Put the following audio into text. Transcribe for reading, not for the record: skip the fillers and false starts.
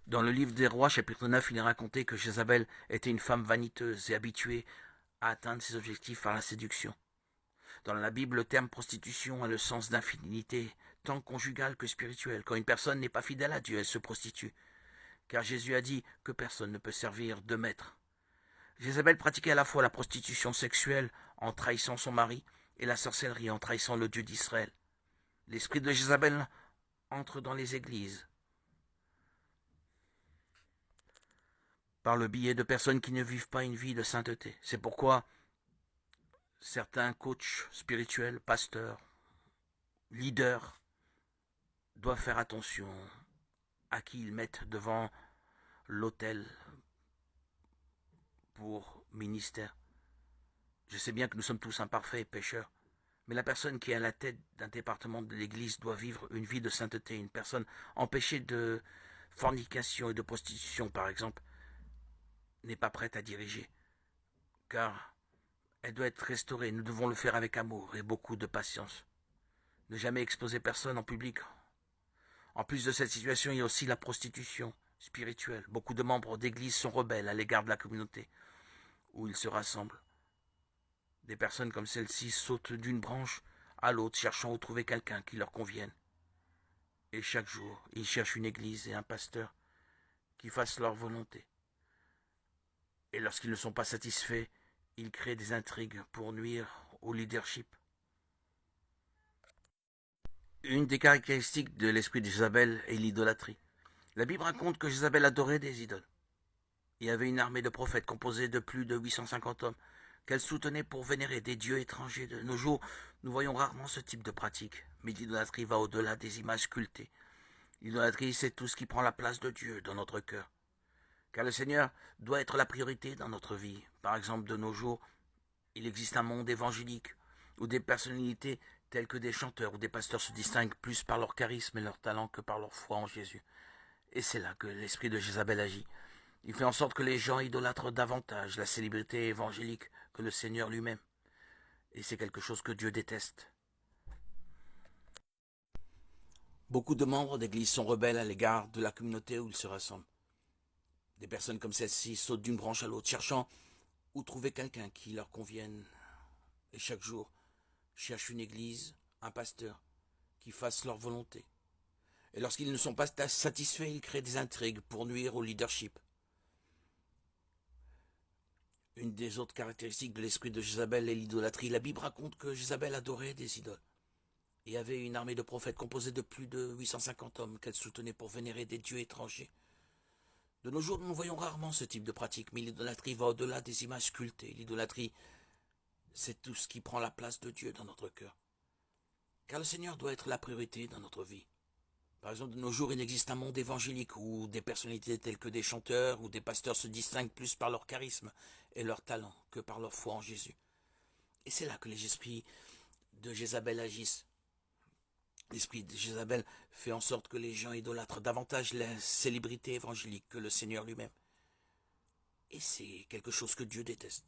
Dans le livre des Rois, chapitre 9, il est raconté que Jézabel était une femme vaniteuse et habituée à atteindre ses objectifs par la séduction. Dans la Bible, le terme prostitution a le sens d'infidélité, tant conjugale que spirituelle. Quand une personne n'est pas fidèle à Dieu, elle se prostitue. Car Jésus a dit que personne ne peut servir deux maîtres. Jézabel pratiquait à la fois la prostitution sexuelle en trahissant son mari et la sorcellerie en trahissant le Dieu d'Israël. L'esprit de Jézabel entre dans les églises par le biais de personnes qui ne vivent pas une vie de sainteté. C'est pourquoi certains coachs spirituels, pasteurs, leaders doivent faire attention à qui ils mettent devant l'autel pour ministère. Je sais bien que nous sommes tous imparfaits et pécheurs, mais la personne qui est à la tête d'un département de l'Église doit vivre une vie de sainteté. Une personne empêchée de fornication et de prostitution, par exemple, n'est pas prête à diriger, car elle doit être restaurée. Nous devons le faire avec amour et beaucoup de patience. Ne jamais exposer personne en public. En plus de cette situation, il y a aussi la prostitution spirituelle. Beaucoup de membres d'église sont rebelles à l'égard de la communauté où ils se rassemblent. Des personnes comme celle-ci sautent d'une branche à l'autre, cherchant à trouver quelqu'un qui leur convienne. Et chaque jour, ils cherchent une église et un pasteur qui fassent leur volonté. Et lorsqu'ils ne sont pas satisfaits, ils créent des intrigues pour nuire au leadership. Une des caractéristiques de l'esprit d'Isabelle est l'idolâtrie. La Bible raconte que Jézabel adorait des idoles. Il y avait une armée de prophètes composée de plus de 850 hommes qu'elle soutenait pour vénérer des dieux étrangers. De nos jours, nous voyons rarement ce type de pratique, mais l'idolâtrie va au-delà des images sculptées. L'idolâtrie, c'est tout ce qui prend la place de Dieu dans notre cœur. Car le Seigneur doit être la priorité dans notre vie. Par exemple, de nos jours, il existe un monde évangélique où des personnalités telles que des chanteurs ou des pasteurs se distinguent plus par leur charisme et leur talent que par leur foi en Jésus. Et c'est là que l'esprit de Jézabel agit. Il fait en sorte que les gens idolâtrent davantage la célébrité évangélique que le Seigneur lui-même. Et c'est quelque chose que Dieu déteste. Beaucoup de membres d'église sont rebelles à l'égard de la communauté où ils se rassemblent. Des personnes comme celle-ci sautent d'une branche à l'autre, cherchant où trouver quelqu'un qui leur convienne. Et chaque jour, cherchent une église, un pasteur, qui fasse leur volonté. Et lorsqu'ils ne sont pas satisfaits, ils créent des intrigues pour nuire au leadership. Une des autres caractéristiques de l'esprit de Jézabel est l'idolâtrie. La Bible raconte que Jézabel adorait des idoles et avait une armée de prophètes composée de plus de 850 hommes qu'elle soutenait pour vénérer des dieux étrangers. De nos jours, nous voyons rarement ce type de pratique, mais l'idolâtrie va au-delà des images sculptées. L'idolâtrie, c'est tout ce qui prend la place de Dieu dans notre cœur. Car le Seigneur doit être la priorité dans notre vie. Par exemple, de nos jours, il existe un monde évangélique où des personnalités telles que des chanteurs ou des pasteurs se distinguent plus par leur charisme et leur talent que par leur foi en Jésus. Et c'est là que les esprits de Jézabel agissent. L'esprit de Jézabel fait en sorte que les gens idolâtrent davantage la célébrité évangélique que le Seigneur lui-même. Et c'est quelque chose que Dieu déteste.